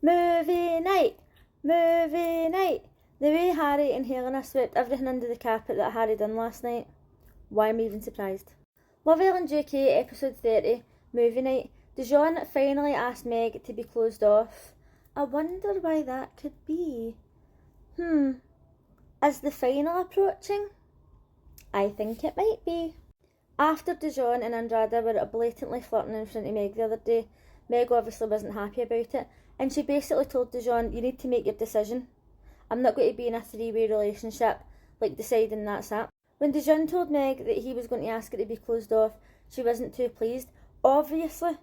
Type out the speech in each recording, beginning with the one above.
Movie night! Movie night! The way Harry and Helena swept everything under the carpet that Harry done last night. Why am I even surprised? Love Island UK episode 30, Movie night. Dijon finally asked Meg to be closed off. I wonder why that could be. Is the final approaching? I think it might be. After Dijon and Andrada were blatantly flirting in front of Meg the other day, Meg obviously wasn't happy about it, and she basically told Dijon, you need to make your decision. I'm not going to be in a three-way relationship, like deciding that's that. When Dijon told Meg that he was going to ask her to be closed off, she wasn't too pleased, obviously,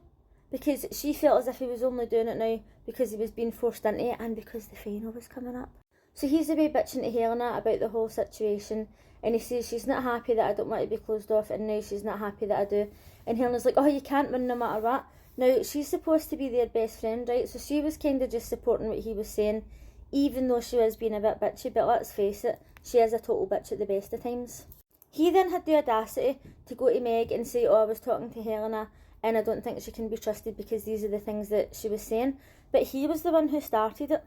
because she felt as if he was only doing it now because he was being forced into it and because the final was coming up. So he's away bitching to Helena about the whole situation, and he says she's not happy that I don't want to be closed off, and now she's not happy that I do. And Helena's like, oh, you can't win no matter what. Now, she's supposed to be their best friend, right? So she was kind of just supporting what he was saying, even though she was being a bit bitchy, but let's face it, she is a total bitch at the best of times. He then had the audacity to go to Meg and say, oh, I was talking to Helena, and I don't think she can be trusted because these are the things that she was saying. But he was the one who started it.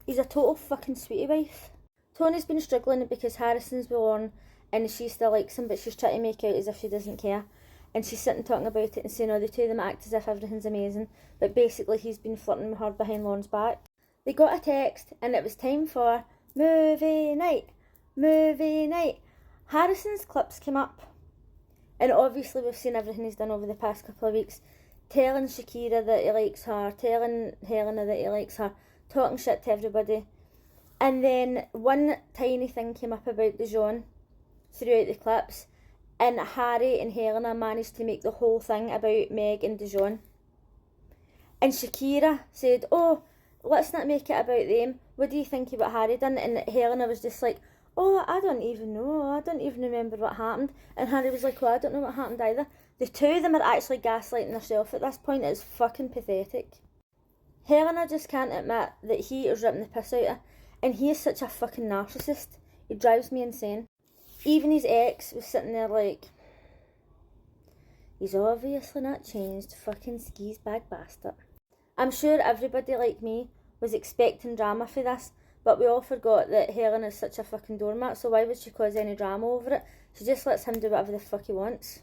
He's a total fucking sweetie wife. Tony's been struggling because Harrison's been on and she still likes him, but she's trying to make out as if she doesn't care. And she's sitting talking about it and saying, oh, the two of them act as if everything's amazing. But basically he's been flirting with her behind Lauren's back. They got a text and it was time for movie night. Movie night. Harrison's clips came up. And obviously we've seen everything he's done over the past couple of weeks. Telling Shakira that he likes her, telling Helena that he likes her, talking shit to everybody. And then one tiny thing came up about Dijon throughout the clips, and Harry and Helena managed to make the whole thing about Meg and Dijon. And Shakira said, oh, let's not make it about them. What do you think about Harry done? And Helena was just like, oh, I don't even know. I don't even remember what happened. And Harry was like, oh, I don't know what happened either. The two of them are actually gaslighting themselves at this point. It's fucking pathetic. Helena just can't admit that he is ripping the piss out of her. And he is such a fucking narcissist. He drives me insane. Even his ex was sitting there like, he's obviously not changed, fucking skis bag bastard. I'm sure everybody like me was expecting drama for this, but we all forgot that Helena is such a fucking doormat, so why would she cause any drama over it? She just lets him do whatever the fuck he wants.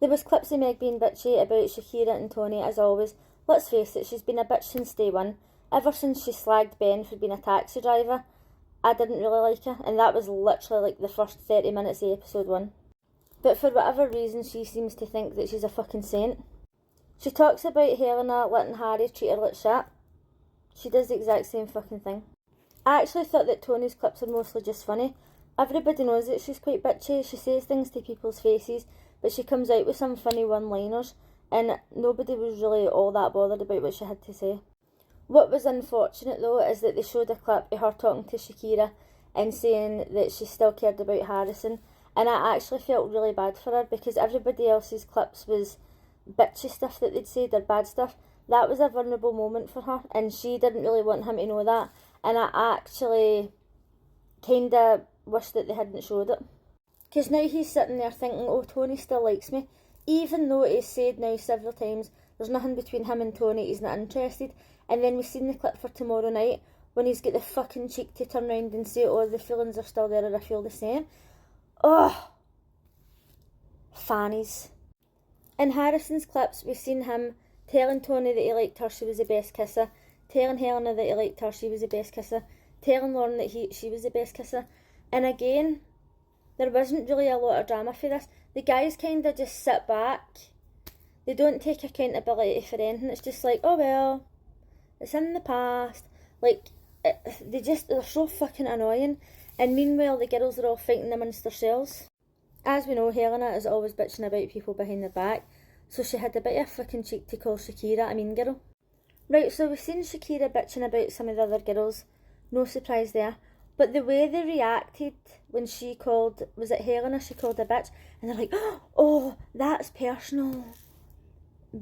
There was clips of Meg being bitchy about Shakira and Tony, as always. Let's face it, she's been a bitch since day one. Ever since she slagged Ben for being a taxi driver, I didn't really like her, and that was literally like the first 30 minutes of episode 1. But for whatever reason, she seems to think that she's a fucking saint. She talks about Helena letting Harry treat her like shit. She does the exact same fucking thing. I actually thought that Tony's clips are mostly just funny. Everybody knows that she's quite bitchy. She says things to people's faces, but she comes out with some funny one-liners, and nobody was really all that bothered about what she had to say. What was unfortunate though is that they showed a clip of her talking to Shakira and saying that she still cared about Harrison, and I actually felt really bad for her because everybody else's clips was bitchy stuff that they'd said or bad stuff. That was a vulnerable moment for her, and she didn't really want him to know that, and I actually kinda wish that they hadn't showed it. Because now he's sitting there thinking, oh, Tony still likes me, even though he's said now several times there's nothing between him and Tony, he's not interested. And then we've seen the clip for tomorrow night when he's got the fucking cheek to turn around and say, oh, the feelings are still there or I feel the same. Oh, fannies. In Harrison's clips, we've seen him telling Tony that he liked her, she was the best kisser, telling Helena that he liked her, she was the best kisser, telling Lauren that she was the best kisser. And again, there wasn't really a lot of drama for this. The guys kind of just sit back. They don't take accountability for anything. It's just like, oh well, it's in the past. Like, they're so fucking annoying. And meanwhile, the girls are all fighting amongst themselves. As we know, Helena is always bitching about people behind their back. So she had a bit of fucking cheek to call Shakira a mean girl. Right, so we've seen Shakira bitching about some of the other girls. No surprise there. But the way they reacted when she called, was it Helena she called a bitch? And they're like, oh, that's personal.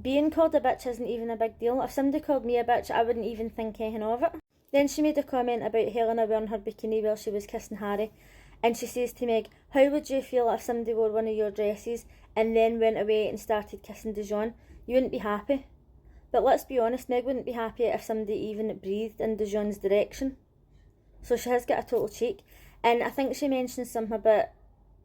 Being called a bitch isn't even a big deal. If somebody called me a bitch, I wouldn't even think anything of it. Then she made a comment about Helena wearing her bikini while she was kissing Harry. And she says to Meg, how would you feel if somebody wore one of your dresses and then went away and started kissing Dijon? You wouldn't be happy. But let's be honest, Meg wouldn't be happy if somebody even breathed in Dijon's direction. So she has got a total cheek. And I think she mentioned something about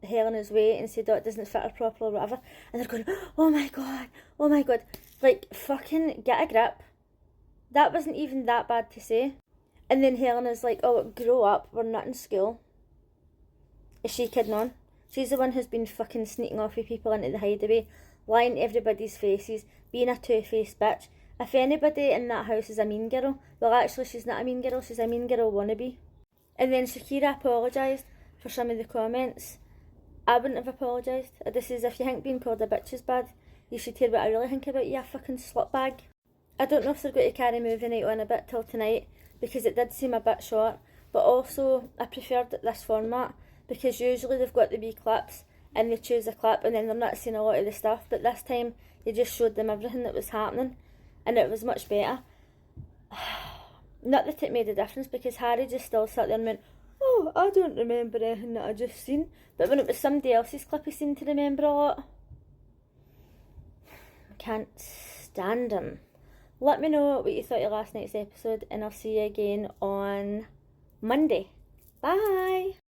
Helena's weight and said, oh, it doesn't fit her properly or whatever. And they're going, oh my god. Like, fucking get a grip. That wasn't even that bad to say. And then Helena's like, oh, grow up, we're not in school. Is she kidding on? She's the one who's been fucking sneaking off with people into the hideaway, lying to everybody's faces, being a two-faced bitch. If anybody in that house is a mean girl, well actually she's not a mean girl, she's a mean girl wannabe. And then Shakira apologised for some of the comments. I wouldn't have apologised. This is, if you think being called a bitch is bad, you should hear what I really think about you, a fucking slut bag. I don't know if they're going to carry movie night on a bit till tonight, because it did seem a bit short, but also I preferred this format, because usually they've got the wee clips and they choose a clip and then they're not seeing a lot of the stuff, but this time they just showed them everything that was happening and it was much better. Not that it made a difference, because Harry just still sat there and went, oh, I don't remember anything that I just seen. But when it was somebody else's clip he seemed to remember a lot. Can't stand him. Let me know what you thought of last night's episode, and I'll see you again on Monday. Bye!